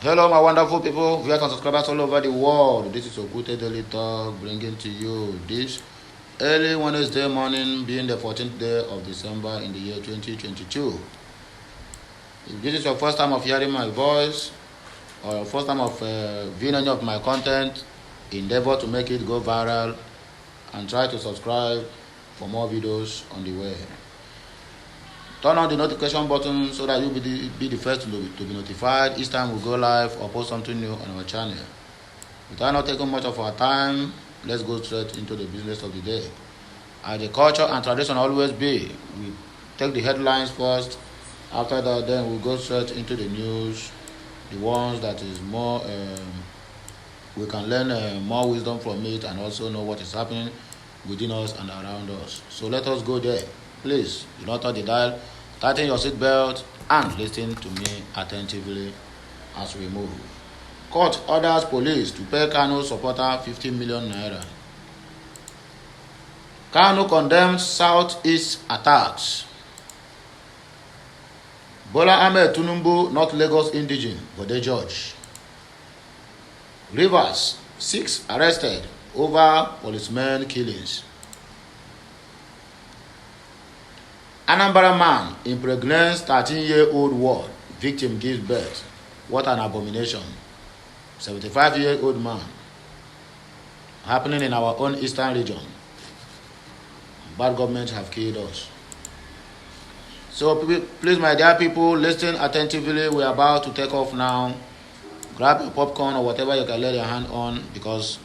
Hello, my wonderful people, viewers and subscribers all over the world. This is Okute Daily Talk bringing to you this early Wednesday morning, being the 14th day of December in the year 2022. If this is your first time of hearing my voice or your first time of viewing any of my content, endeavor to make it go viral and try to subscribe for more videos on the way. Turn on the notification button so that you'll be the first to be notified each time we go live or post something new on our channel. Without not taking much of our time, let's go straight into the business of the day. As the culture and tradition always be, we take the headlines first. After that, then we go straight into the news, the ones that is more, we can learn more wisdom from it and also know what is happening within us and around us. So let us go there. Please do not touch the dial, tighten your seatbelt and listen to me attentively as we move. Court orders police to pay Kanu supporter 50 million naira. Kanu condemns Southeast attacks. Bola Ahmed Tinubu not Lagos indigene, but they judge. Rivers, 6 arrested over policemen killings. Anambra man impregnates 13-year-old ward. Victim gives birth. What an abomination. 75-year-old man. Happening in our own eastern region. Bad governments have killed us. So please, my dear people, listen attentively. We are about to take off now. Grab your popcorn or whatever you can lay your hand on because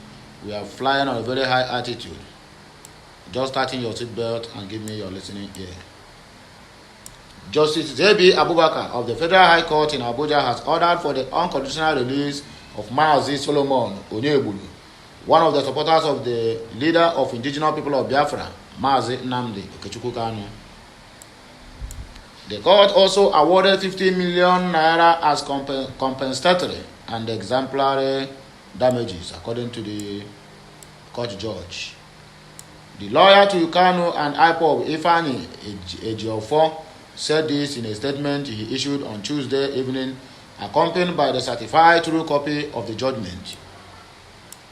we are flying on a very high altitude. Just tighten your seatbelt and give me your listening ear. Justice J.B. Abubakar of the Federal High Court in Abuja has ordered for the unconditional release of Mazi Solomon Onyebulu, one of the supporters of the leader of indigenous people of Biafra, Mazi Nnamdi Okechukwu Kanu. The court also awarded 50 million naira as compensatory and exemplary damages, according to the court judge. The lawyer to Kanu and IPOB Ifani Ejiofor said this in a statement he issued on Tuesday evening, accompanied by the certified true copy of the judgment.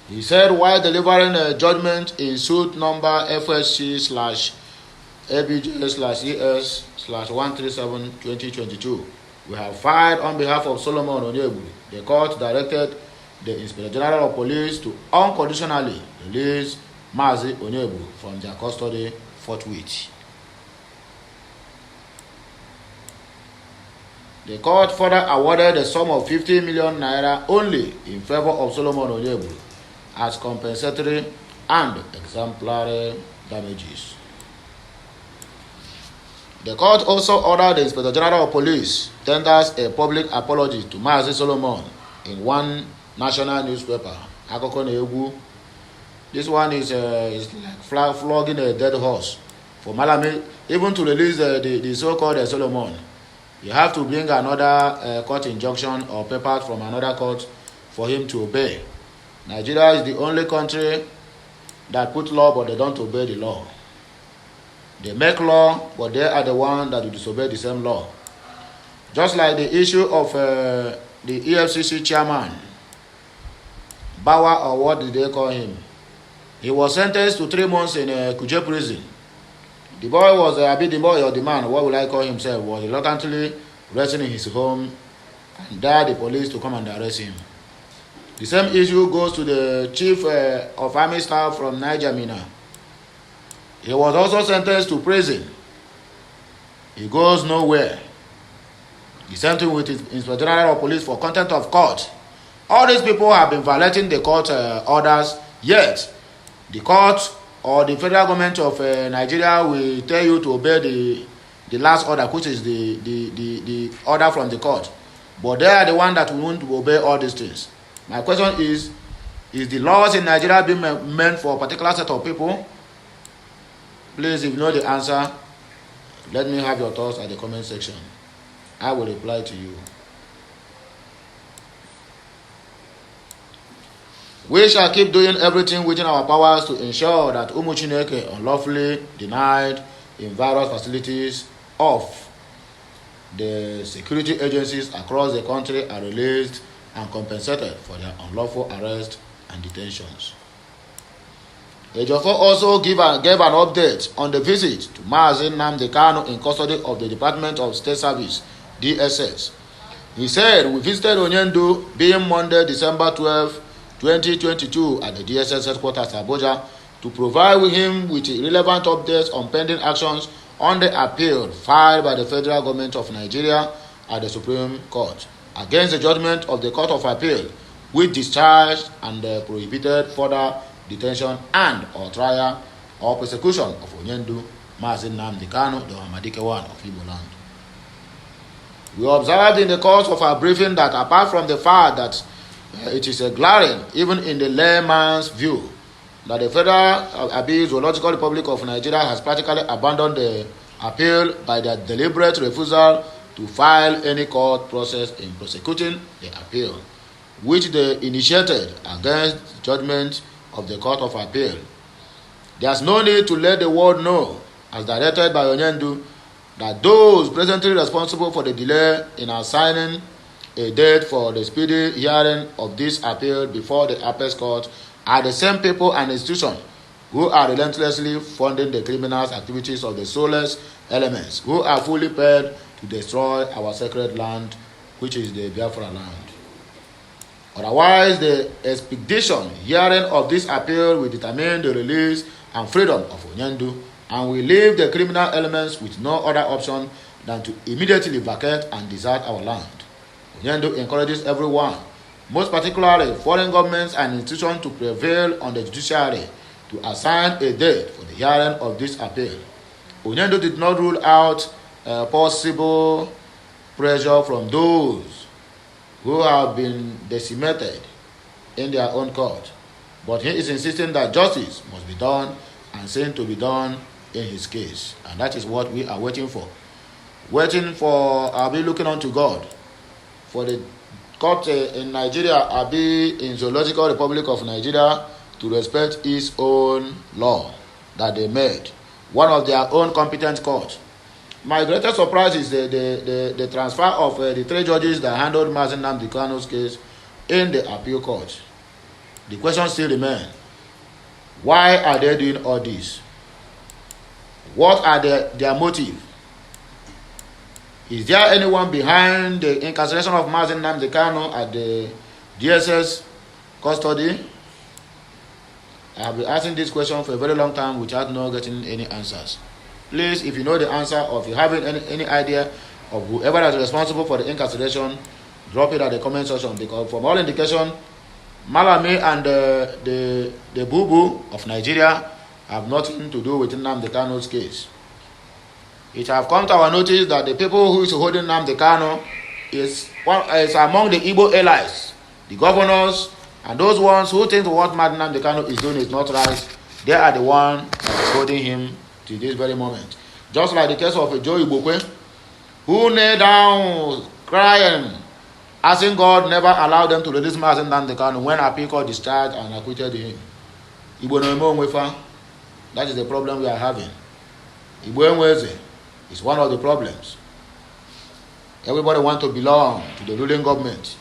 He said while delivering a judgment in suit number FSC/ABJ/ES/137/2022, we have filed on behalf of Solomon Onyebulu. The court directed the Inspector General of Police to unconditionally release Mazi Onyebulu from their custody forthwith. The court further awarded a sum of 50 million naira only in favor of Solomon Onyebulu as compensatory and exemplary damages. The court also ordered the Inspector General of Police tenders a public apology to Mazi Solomon in one national newspaper, Akoko Negwu. This one is like flogging a dead horse for Malami, even to release the so-called Solomon. You have to bring another court injunction or papers from another court for him to obey. Nigeria is the only country that put law but they don't obey the law. They make law but they are the ones that will disobey the same law. Just like the issue of the EFCC chairman, Bawa, or what did they call him? He was sentenced to 3 months in Kuje prison. The boy was the boy or the man, what will I call himself, was reluctantly resting in his home and dared the police to come and arrest him. The same issue goes to the chief of army staff from Niger Mina. He was also sentenced to prison. He goes nowhere. The same thing with his Inspector General of Police for contempt of court. All these people have been violating the court orders, yet the court or the federal government of Nigeria will tell you to obey the last order, which is the order from the court. But they are the one that won't obey all these things. My question is the laws in Nigeria being meant for a particular set of people? Please, if you know the answer, let me have your thoughts at the comment section. I will reply to you. We shall keep doing everything within our powers to ensure that Umu Chineke unlawfully denied in various facilities of the security agencies across the country are released and compensated for their unlawful arrest and detentions. Ejiofor also gave an update on the visit to Mazi Nnamdi Kanu in custody of the Department of State Service, DSS. He said, "We visited Onyendu being Monday, December 12, 2022 at the DSS headquarters Abuja to provide him with relevant updates on pending actions on the appeal filed by the federal government of Nigeria at the Supreme Court against the judgment of the Court of Appeal, which discharged and prohibited further detention and or trial or persecution of Onyendu Mazi Nnamdi Kanu, the Amadike one of Igbo land." We observed in the course of our briefing that apart from the fact that it is glaring, even in the layman's view, that the Federal Zoological Republic of Nigeria has practically abandoned the appeal by their deliberate refusal to file any court process in prosecuting the appeal, which they initiated against the judgment of the Court of Appeal. There is no need to let the world know, as directed by Onyendu, that those presently responsible for the delay in assigning a date for the speedy hearing of this appeal before the Apex Court are the same people and institutions who are relentlessly funding the criminal activities of the soulless elements who are fully paid to destroy our sacred land, which is the Biafra land. Otherwise, the expedition hearing of this appeal will determine the release and freedom of Onyendu, and will leave the criminal elements with no other option than to immediately vacate and desert our land. Onyendu encourages everyone, most particularly foreign governments and institutions, to prevail on the judiciary to assign a date for the hearing of this appeal. Onyendu did not rule out possible pressure from those who have been decimated in their own court, but he is insisting that justice must be done and seen to be done in his case, and that is what we are waiting for. I'll be looking unto God for the court in Nigeria, I'll be in Zoological Republic of Nigeria, to respect his own law that they made, one of their own competent court. My greatest surprise is the transfer of the 3 judges that handled Mazi Nnamdi Kanu's case in the appeal court. The question still remains: why are they doing all this? What are their motive? Is there anyone behind the incarceration of Mazi Nnamdi Kanu at the DSS custody? I have been asking this question for a very long time without not getting any answers. Please, if you know the answer, or if you have any idea of whoever is responsible for the incarceration, drop it at the comment section, because from all indication, Malami and the Boo of Nigeria have nothing to do with Nnamdi Kanu's case. It have come to our notice that the people who is holding Nnamdi Kanu is among the Igbo allies, the governors, and those ones who think what Nnamdi Kanu is doing is not right. They are the one that is holding him to this very moment. Just like the case of Joe Ibokwe, who knelt down crying, asking God never allowed them to release Mazi Nnamdi Kanu when appeal court discharged and acquitted him. That is the problem we are having. Igbo is one of the problems. Everybody wants to belong to the ruling government.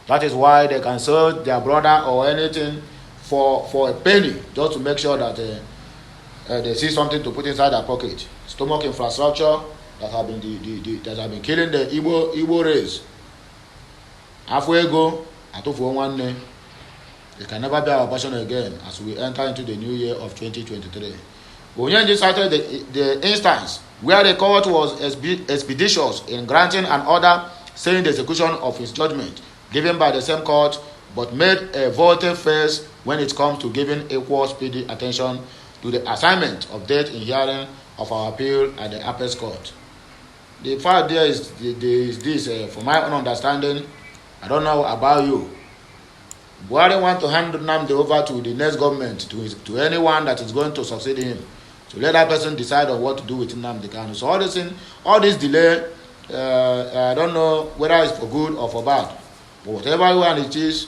That is why they can sell their brother or anything for a penny, just to make sure that they see something to put inside their pocket. Stomach infrastructure that have been killing the Igbo race. Halfway go, atufuo nwanne. It can never be our portion again as we enter into the new year of 2023. Onyendu cited the instance where the court was expeditious in granting an order saying the execution of his judgment given by the same court, but made a volte face when it comes to giving equal speedy attention to the assignment of date in hearing of our appeal at the Apex Court. The fact there is this, from my own understanding, I don't know about you, Buhari want to hand Nnamdi over to the next government, to anyone that is going to succeed him, to let that person decide on what to do with Nnamdi Kanu. So all this delay, I don't know whether it's for good or for bad. But whatever one it is,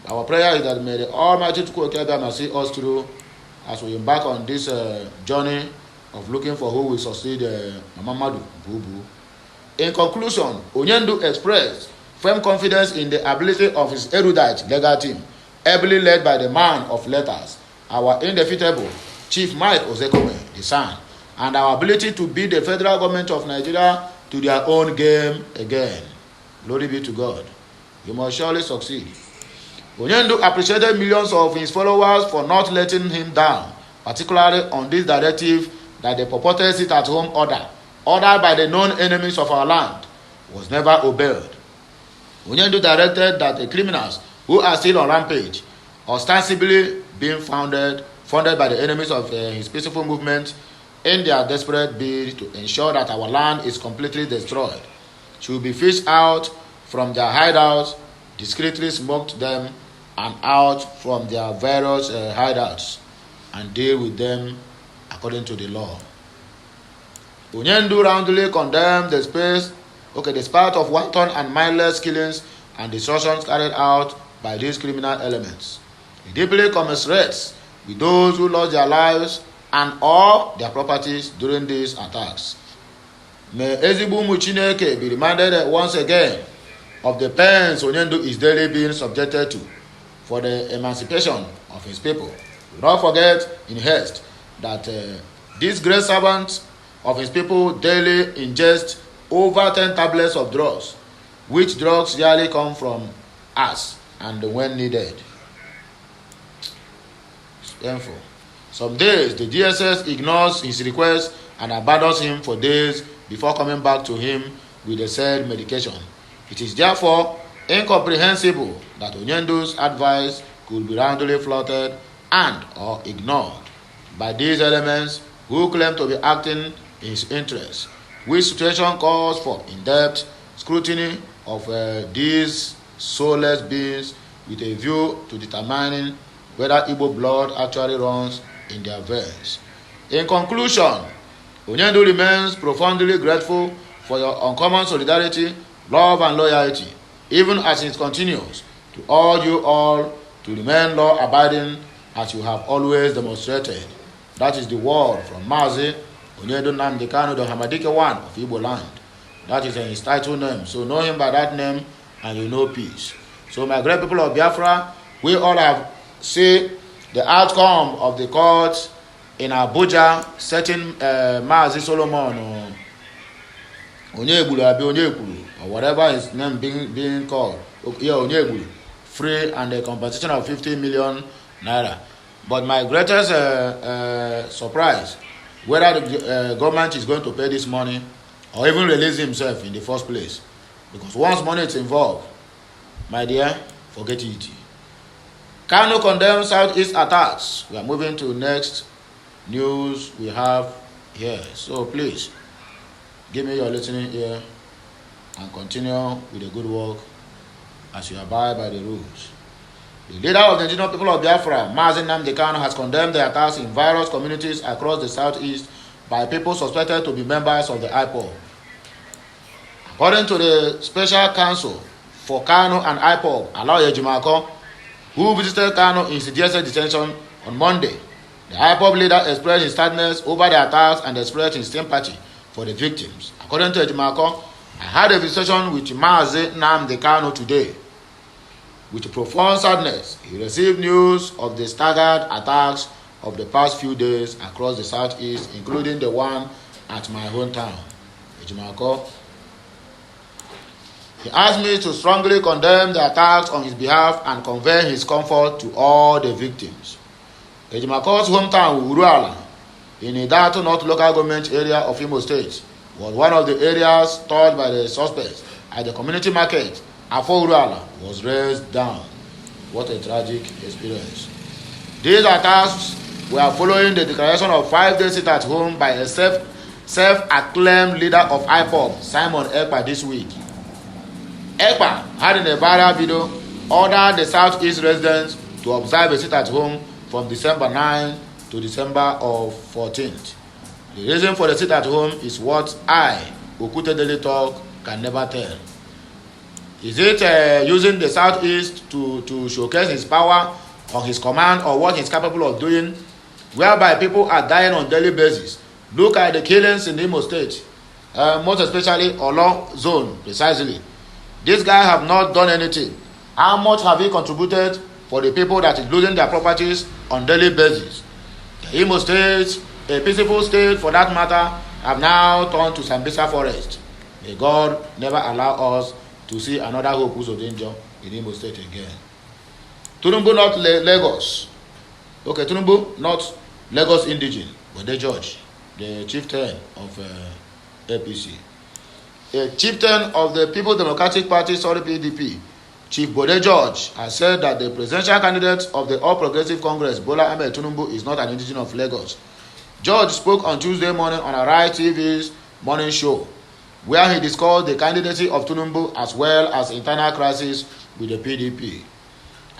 our prayer is that may the Almighty Tukukeba see us through as we embark on this journey of looking for who will succeed Mamadu Bubu. In conclusion, Onyendu expressed firm confidence in the ability of his erudite legal team, ably led by the man of letters, our indefeatable Chief Mike Ozekome, the son, and our ability to beat the federal government of Nigeria to their own game again. Glory be to God. You must surely succeed. Onyendu appreciated millions of his followers for not letting him down, particularly on this directive that the purported sit-at-home ordered by the known enemies of our land, was never obeyed. Onyendu directed that the criminals who are still on rampage, ostensibly being funded by the enemies of his peaceful movement in their desperate bid to ensure that our land is completely destroyed, should be fished out from their hideouts, discreetly smoked them and out from their various hideouts, and deal with them according to the law. Onyendu roundly condemned the spate of wanton and mindless killings and destructions carried out by these criminal elements. He deeply commiserates with those who lost their lives and all their properties during these attacks. May Ezigbo Chineke be reminded once again of the pains Onyendu is daily being subjected to for the emancipation of his people. Do not forget in haste that these great servants of his people daily ingest over 10 tablets of drugs, which drugs yearly come from us and when needed. It's painful. Some days the DSS ignores his request and abandons him for days before coming back to him with the said medication. It is therefore incomprehensible that Onyendu's advice could be roundly flouted and or ignored by these elements who claim to be acting in his interest, which situation calls for in-depth scrutiny of these soulless beings with a view to determining whether Igbo blood actually runs in their veins. In conclusion, Onyendu remains profoundly grateful for your uncommon solidarity, love, and loyalty, even as it continues to urge you all to remain law-abiding as you have always demonstrated. That is the word from Mazi Onyendu Nnamdi Kanu, the Hamadike one of Igbo land. That is his title name. So know him by that name and you know peace. So my great people of Biafra, we all have seen the outcome of the court in Abuja setting Mazi Solomon Onyegbulu or whatever his name being called, Onyegbulu, free and a compensation of 50 million naira. But my greatest surprise, whether the government is going to pay this money or even release himself in the first place. Because once money is involved, my dear, forget it. Kanu condemns Southeast attacks. We are moving to next news we have here. So please, give me your listening ear and continue with the good work as you abide by the rules. The leader of the indigenous people of Biafra, Mazi Nnamdi Kanu, has condemned the attacks in various communities across the southeast by people suspected to be members of the IPOB. According to the Special Counsel for Kanu and IPOB, Alaoye Jumako, who visited Kanu in DSS detention on Monday, the IPOB leader expressed his sadness over the attacks and expressed his sympathy for the victims. According to Jumako, I had a visitation with Mazi Nnamdi Kanu today. With profound sadness, he received news of the staggered attacks of the past few days across the southeast, including the one at my hometown, Ejimako. He asked me to strongly condemn the attacks on his behalf and convey his comfort to all the victims. Ejimako's hometown, Uruala, in Idato North local government area of Imo State, was one of the areas touched by the suspects at the community market. After Uruala was raised down. What a tragic experience. These attacks were following the declaration of 5-day sit-at-home by a self-acclaimed leader of IPOB, Simon Ekpa, this week. Ekpa had in a viral video ordered the Southeast residents to observe a sit-at-home from December 9 to December 14th. The reason for the sit-at-home is what I, Okute Daily Talk, can never tell. Is it using the Southeast to showcase his power on his command or what he's capable of doing, whereby people are dying on a daily basis? Look at the killings in Imo State, most especially Olo Zone, precisely. This guy have not done anything. How much have he contributed for the people that is losing their properties on daily basis? The Imo State, a peaceful state for that matter, have now turned to Sambisa forest. May God never allow us to see another hope who's danger in Imo State again. Tinubu not Lagos. Okay, Tinubu not Lagos indigene, but the judge, the chieftain of APC. A chieftain of the People Democratic Party, PDP, Chief Bode George, has said that the presidential candidate of the All Progressive Congress, Bola Ahmed Tinubu, is not an indigene of Lagos. George spoke on Tuesday morning on Arise TV's morning show, where he discussed the candidacy of Tinubu as well as internal crisis with the PDP.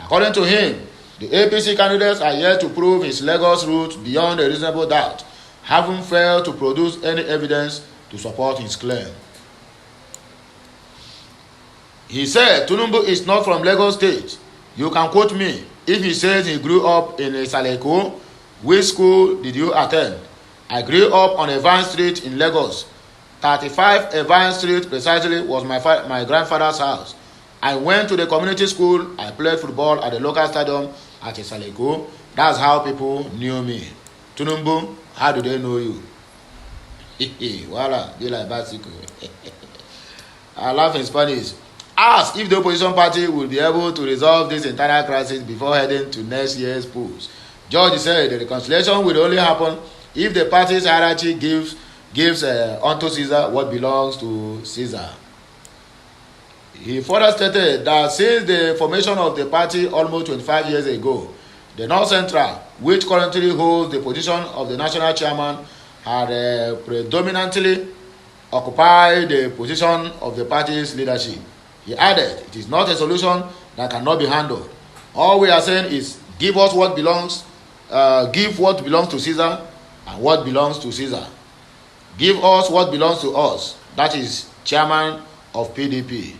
According to him, the APC candidates are yet to prove his Lagos route beyond a reasonable doubt, having failed to produce any evidence to support his claim. He said, Tinubu is not from Lagos State. You can quote me. If he says he grew up in Saleko, which school did you attend? I grew up on Evans Street in Lagos. 35 Evans Street precisely was my grandfather's house. I went to the community school. I played football at the local stadium at Saleko. That's how people knew me. Tinubu, how do they know you? Voila, be like bicycle. I laugh in Spanish. Ask if the opposition party will be able to resolve this internal crisis before heading to next year's polls. George said the reconciliation will only happen if the party's hierarchy gives unto Caesar what belongs to Caesar. He further stated that since the formation of the party almost 25 years ago, the North Central, which currently holds the position of the national chairman, had predominantly occupied the position of the party's leadership. He added, it is not a solution that cannot be handled. All we are saying is give what belongs to Caesar and what belongs to Caesar. Give us what belongs to us. That is chairman of PDP,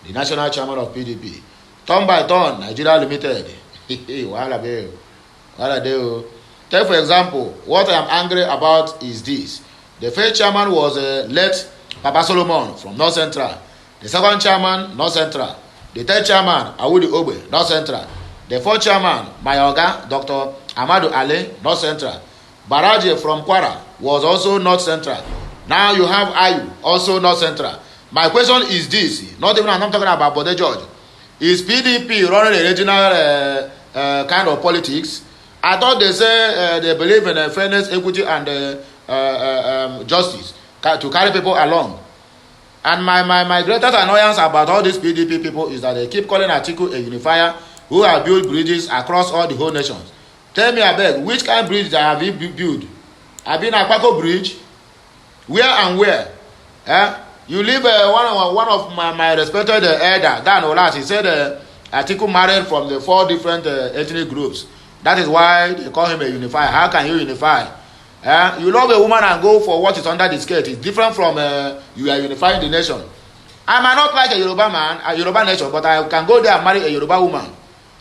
the national chairman of PDP. Turn by turn, Nigeria Limited. Take for example, what I am angry about is this. The first chairman was late Papa Solomon from North Central. The second chairman, North Central. The third chairman, Awudi Obe, North Central. The fourth chairman, my Oga, Dr. Amadu Ali, North Central. Baraje from Kwara was also North Central. Now you have Ayu, also North Central. My question is this, not even I'm not talking about Bode George. Is PDP running a regional kind of politics? I thought they say they believe in fairness, equity, and justice to carry people along. And my greatest annoyance about all these PDP people is that they keep calling Atiku a unifier who have built bridges across all the whole nations. Tell me, I beg, which kind of bridge have you built? Have been Akpako Bridge? Where and where? You leave one of my respected elder, Dan Olas, he said Atiku married from the 4 different ethnic groups. That is why they call him a unifier. How can you unify? You love a woman and go for what is under the skirt. It's different from you are unifying the nation. I might not like a Yoruba man, a Yoruba nation, but I can go there and marry a Yoruba woman.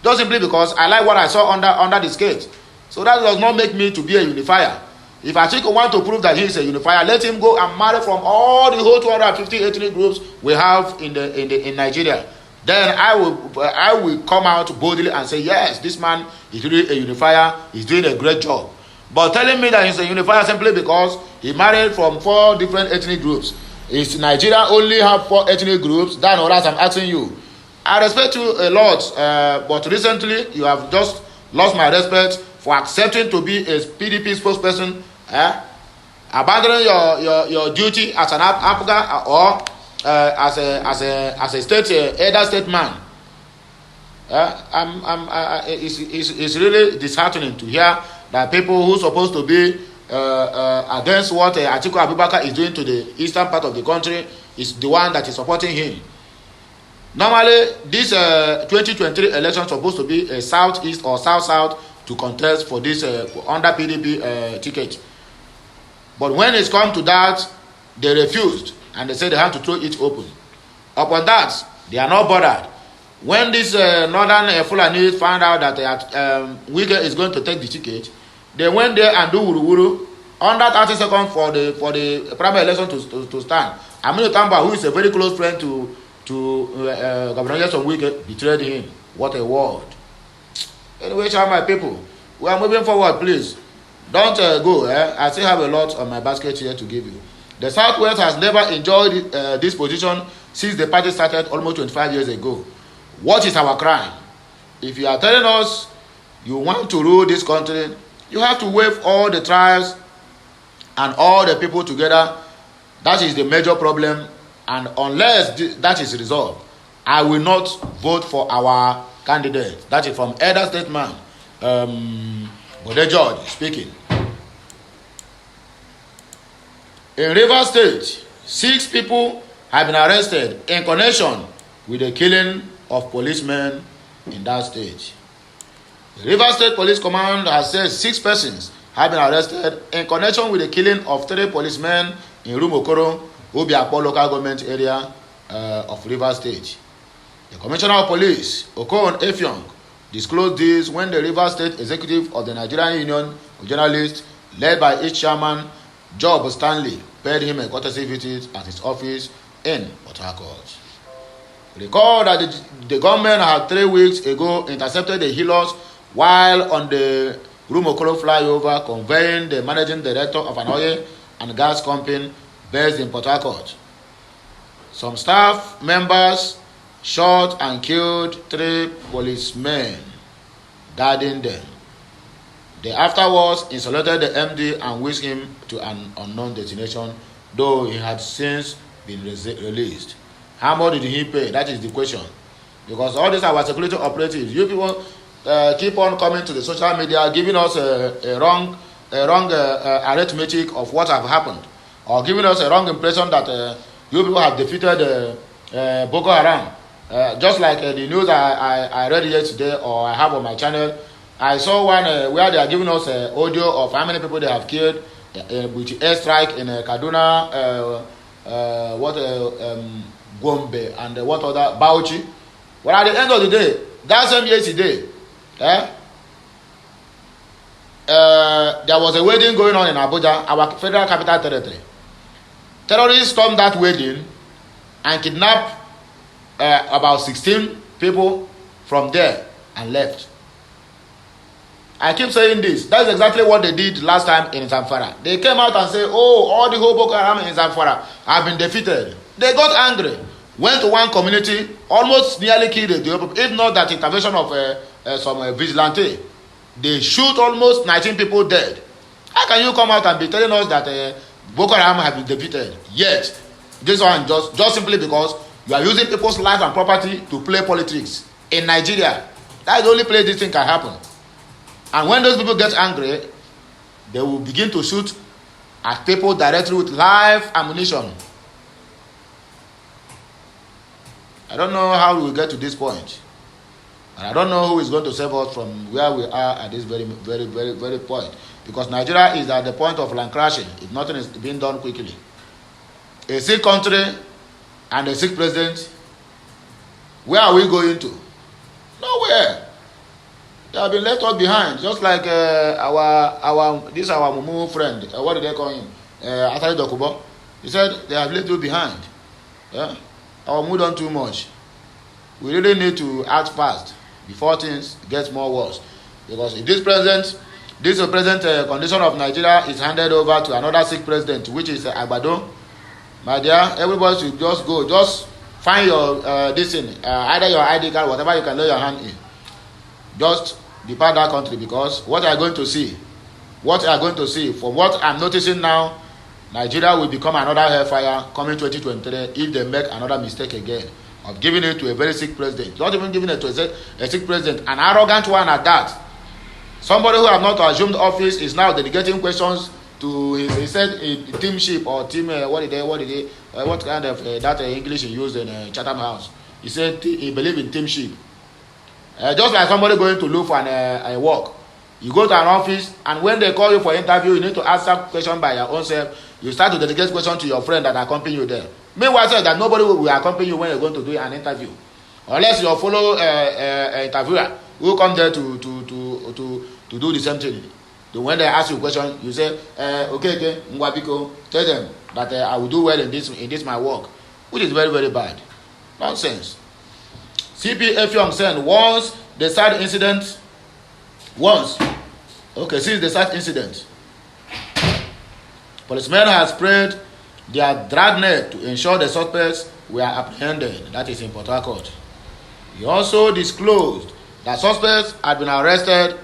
Just simply because I like what I saw under the skirt. So that does not make me to be a unifier. If Atiku want to prove that he is a unifier, let him go and marry from all the whole 250 ethnic groups we have in Nigeria. Then I will come out boldly and say, yes, this man is really a unifier. He's doing a great job. But telling me that he's a unifier simply because he married from 4 different ethnic groups. Is Nigeria only have 4 ethnic groups? Then or else I'm asking you. I respect you a lot, but recently you have just lost my respect for accepting to be a PDP spokesperson, abandoning your duty as an APGA or as a state elder statesman. It's really disheartening to hear that people who are supposed to be against what Atiku Abubakar is doing to the eastern part of the country is the one that is supporting him. Normally, this 2023 election is supposed to be a southeast or south-south to contest for this under PDP ticket. But when it's come to that, they refused and they said they have to throw it open. Upon that, they are not bothered. When this northern Fulani found out that Wike is going to take the ticket, they went there and do wuru under 30 seconds for the primary election to stand. Aminu Tamba, who is a very close friend to to Governor Yeson Wike betrayed him. What a word. Anyway, my people, we are moving forward, please. Don't go. I still have a lot on my basket here to give you. The Southwest has never enjoyed this position since the party started almost 25 years ago. What is our crime? If you are telling us you want to rule this country, you have to wave all the tribes and all the people together. That is the major problem. And unless that is resolved, I will not vote for our candidate. That is from Elder Statesman, Bode George speaking. In Rivers State, 6 people have been arrested in connection with the killing of policemen in that state. The Rivers State Police Command has said 6 persons have been arrested in connection with the killing of 3 policemen in Rumokoro, Obiakpo local government area of Rivers State. The Commissioner of Police, Okon Effiong, disclosed this when the Rivers State Executive of the Nigerian Union of Journalists, led by its chairman, Job Stanley, paid him a courtesy visit at his office in Port Harcourt. Recall that the government had 3 weeks ago intercepted the healers while on the Rumokoro flyover conveying the managing director of an oil and gas company based in Port Harcourt. Some staff members shot and killed 3 policemen, guarding them. They afterwards insulated the MD and whisked him to an unknown destination, though he had since been released. How much did he pay? That is the question. Because all these our security operatives, you people keep on coming to the social media, giving us a wrong arithmetic of what have happened, or giving us a wrong impression that you people have defeated Boko Haram. Just like the news I read yesterday, or I have on my channel, I saw one where they are giving us audio of how many people they have killed with airstrike in Kaduna, Gombe, and what other, Bauchi. Well, at the end of the day, that same yesterday, there was a wedding going on in Abuja, our federal capital territory. Terrorists stormed that wedding and kidnapped about 16 people from there and left. I keep saying this. That's exactly what they did last time in Zamfara. They came out and said, oh, all the whole Boko Haram in Zamfara have been defeated. They got angry, went to one community, almost nearly killed the people, if not that intervention of some vigilante. They shoot almost 19 people dead. How can you come out and be telling us that Boko Haram have been defeated? Yet, this one just simply because you are using people's life and property to play politics. In Nigeria, that is the only place this thing can happen. And when those people get angry, they will begin to shoot at people directly with live ammunition. I don't know how we will get to this point. And I don't know who is going to save us from where we are at this very, very, very, very point. Because Nigeria is at the point of land crashing if nothing is being done quickly. A sick country and a sick president, where are we going to? Nowhere. They have been left out behind, just like our Mumu friend. What did they call him? Atari Dokubo. He said they have left you behind. Yeah, our mood on too much. We really need to act fast before things get more worse. Because if this present condition of Nigeria is handed over to another sick president, which is Agbado, my dear, everybody should just go. Just find your this thing, either your ID card, whatever you can lay your hand in. Just depart that country, because what you are going to see from what I'm noticing now, Nigeria will become another hellfire coming 2023 if they make another mistake again of giving it to a very sick president. Not even giving it to a sick president, an arrogant one at that. Somebody who have not assumed office is now dedicating questions to he said teamship or team what kind of that English he used in Chatham House. He said he believed in teamship. Just like somebody going to look for a work. You go to an office, and when they call you for interview, you need to answer question by your own self. You start to dedicate question to your friend that accompany you there. Meanwhile, say that nobody will accompany you when you're going to do an interview, unless you follow interviewer who come there to do the same thing. When they ask you a question, you say, okay, Mwabiko, tell them that I will do well in this my work, which is very, very bad. Nonsense. CP Effiong said since the sad incident, policemen have sprayed their dragnet to ensure the suspects were apprehended. That is in Port Harcourt. He also disclosed that suspects had been arrested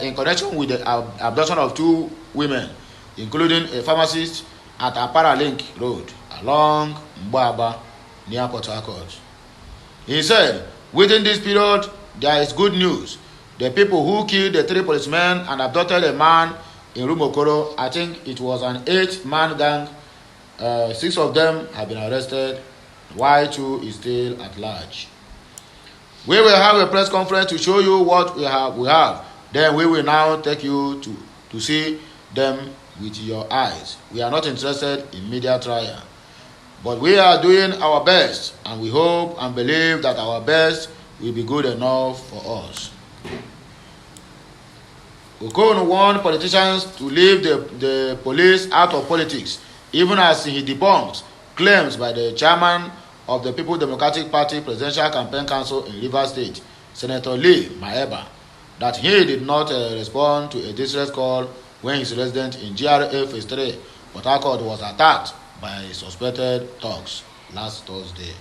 in connection with the abduction of 2 women, including a pharmacist at Aparalink Road along Mbaba near Port Harcourt. He said, within this period, there is good news. The people who killed the 3 policemen and abducted a man in Rumokoro, I think it was an 8-man gang, 6 of them have been arrested, while 2 is still at large. We will have a press conference to show you what we have. Then we will now take you to see them with your eyes. We are not interested in media trial. But we are doing our best, and we hope and believe that our best will be good enough for us. Okon warned politicians to leave the police out of politics, even as he debunked claims by the chairman of the People's Democratic Party Presidential Campaign Council in Rivers State, Senator Lee Maeba, that he did not respond to a distress call when his residence in GRA Phase 3, Port Harcourt, was attacked by suspected thugs last Thursday.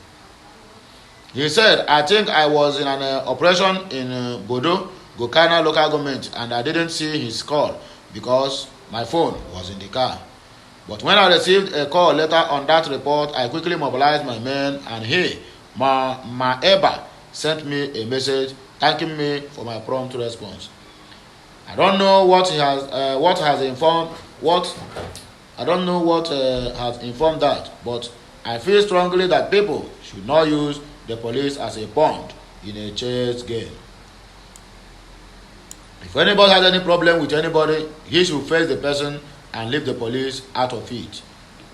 He said, I think I was in an operation in Bodo, Gokana local government, and I didn't see his call because my phone was in the car. But when I received a call later on that report, I quickly mobilized my men, and he, Maeba, sent me a message thanking me for my prompt response. I don't know what has informed that, but I feel strongly that people should not use the police as a pawn in a chess game. If anybody has any problem with anybody, he should face the person and leave the police out of it.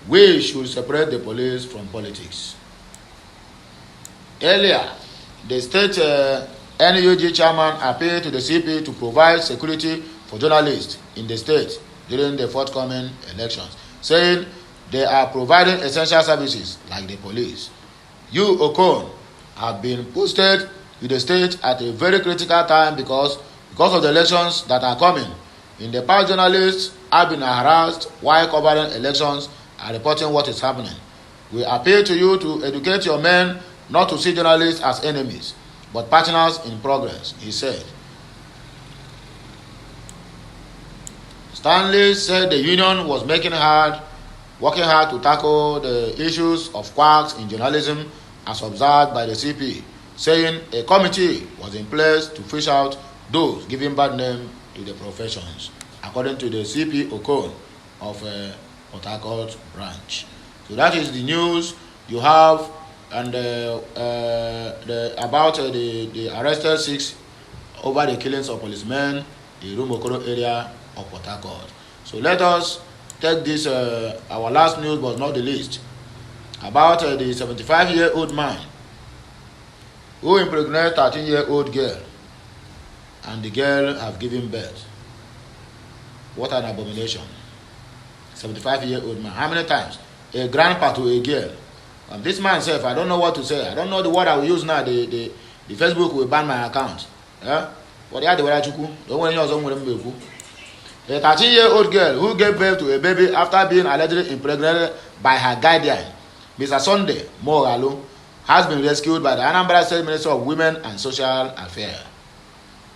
We should separate the police from politics. Earlier, the state NUG chairman appealed to the CP to provide security for journalists in the state during the forthcoming elections, saying they are providing essential services like the police. You, Okon, have been posted to the state at a very critical time because of the elections that are coming. In the past, journalists have been harassed while covering elections and reporting what is happening. We appeal to you to educate your men not to see journalists as enemies, but partners in progress, he said. Stanley said the union was working hard to tackle the issues of quacks in journalism as observed by the CP, saying a committee was in place to fish out those giving bad name to the professions, according to the CP Okon of Port Harcourt branch. So that is the news you have, and about the arrested 6 over the killings of policemen in Rumokoro area of Port Harcourt. So let us take this, our last news but not the least, about the 75-year-old man who impregnated 13-year-old girl, and the girl have given birth. What an abomination. 75-year-old man. How many times? A grandpa to a girl. This man said, I don't know what to say. I don't know the word I will use now. The Facebook will ban my account. Yeah? A 13-year-old girl who gave birth to a baby after being allegedly impregnated by her guardian, Mr. Sunday Mogalo, has been rescued by the Anambra State Minister of Women and Social Affairs.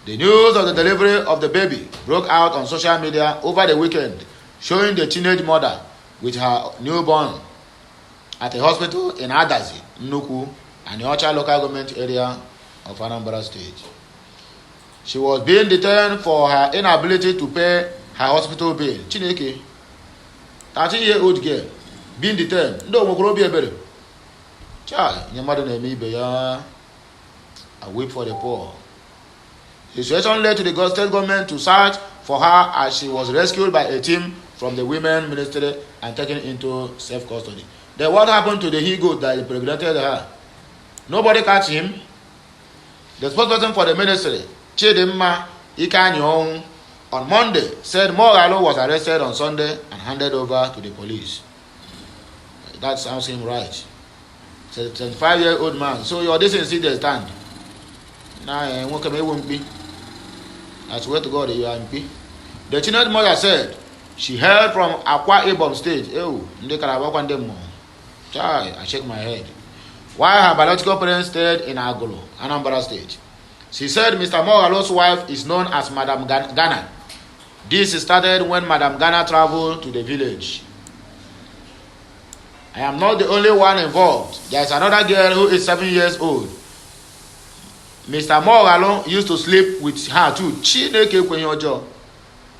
The news of the delivery of the baby broke out on social media over the weekend, showing the teenage mother with her newborn at a hospital in Adazi, Nnuku, and the Ocha local government area of Anambra State. She was being detained for her inability to pay her hospital bill. Chineke, 13-year-old girl, being detained. No, child, your mother name me, a whip for the poor. The situation led to the state government to search for her as she was rescued by a team from the women ministry and taken into safe custody. Then what happened to the he-goat that impregnated her? Nobody catch him. The spokesperson for the ministry, Chidimma Ikanyon, on Monday said Mogalo was arrested on Sunday and handed over to the police. That sounds him right. 75-year-old man. So your this is the stand. Now, what can won't be? I swear to God, you are MP. The teenage mother said she hailed from Akwa Ibom State. Oh, I shake my head. While her biological parents stayed in Agolo, Anambra State. She said Mr. Mogalo's wife is known as Madam Ghana. This started when Madam Ghana traveled to the village. I am not the only one involved. There is another girl who is 7 years old. Mr. Mogalo used to sleep with her too.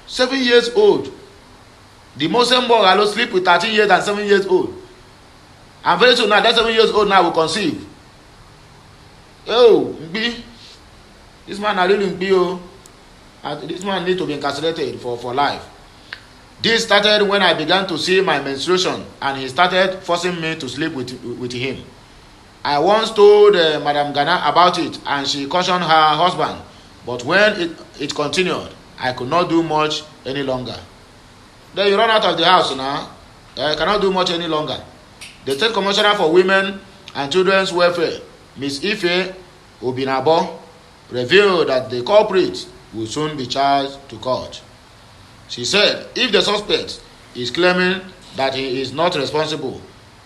7 years old. The Muslim Mogalo sleep with 13 years and 7 years old. And very soon now, that 7 years old now will conceive. Oh, this man are really this man need to be incarcerated for life. This started when I began to see my menstruation and he started forcing me to sleep with him. I once told Madam Ghana about it and she cautioned her husband. But when it continued, I could not do much any longer. Then you run out of the house now. I cannot do much any longer. The State Commissioner for Women and Children's Welfare, Ms. Ife Obinabo, revealed that the culprit will soon be charged to court. She said, if the suspect is claiming that he is not responsible,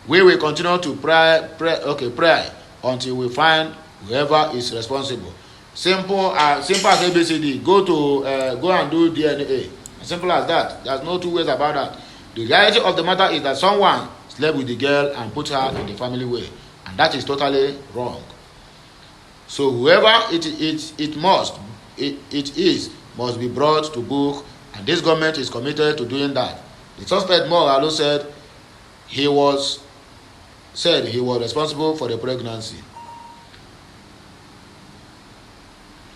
we will continue to pray until we find whoever is responsible. Simple as ABCD. Go and do DNA. Simple as that. There's no two ways about that. The reality of the matter is that someone slept with the girl and put her in the family way, and that is totally wrong. So whoever it is must be brought to book, and this government is committed to doing that. The suspect Mogalo said he was responsible for the pregnancy.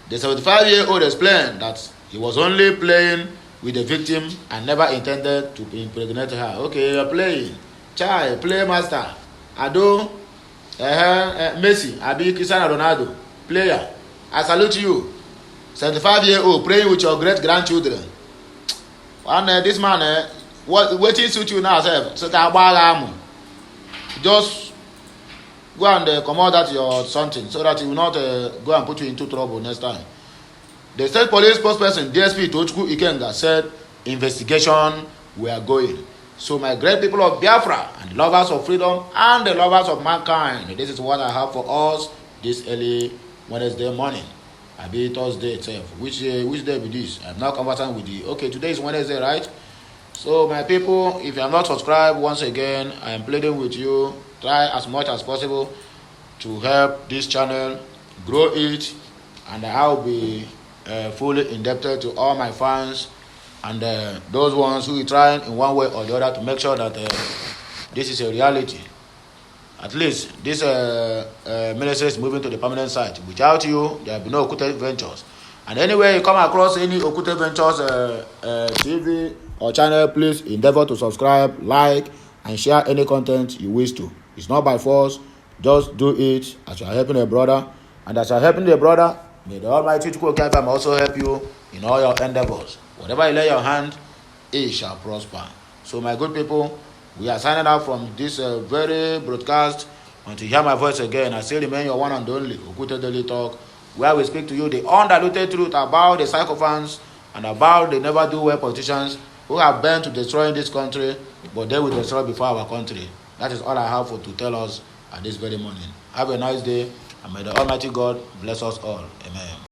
The 75-year-old explained that he was only playing with the victim and never intended to impregnate her. Okay, you're playing. Child, play master. Ado, Messi, Abi Cristiano Ronaldo, player. I salute you. 75-year-old praying with your great grandchildren. And this man, what suit you now, sir? Just go and come out at your something so that he will not go and put you into trouble next time. The state police spokesperson DSP Tochukwu Ikenga said investigation were going. So my great people of Biafra and the lovers of freedom and the lovers of mankind, this is what I have for us this early Wednesday morning. I be Thursday itself. Which day be this? I'm not conversant with you. Okay, today is Wednesday, right? So my people, if you are not subscribed, once again, I am pleading with you, try as much as possible to help this channel grow it, and I will be fully indebted to all my fans and those ones who are trying in one way or the other to make sure that this is a reality. At least this ministry is moving to the permanent site. Without you, there will be no Okute Ventures. And anyway, you come across any Okute Ventures TV or channel, please endeavor to subscribe, like, and share any content you wish to. It's not by force. Just do it as you are helping a brother. And as you are helping the brother, may the Almighty Chukwuka also help you in all your endeavors. Whatever you lay your hand, it shall prosper. So my good people, we are signing out from this very broadcast. Until you hear my voice again, I still remain your one and only Okute Daily Talk, where we speak to you the undiluted truth about the sycophants and about the never-do-well politicians who have bent to destroying this country, but they will destroy before our country. That is all I have to tell us at this very morning. Have a nice day, and may the Almighty God bless us all. Amen.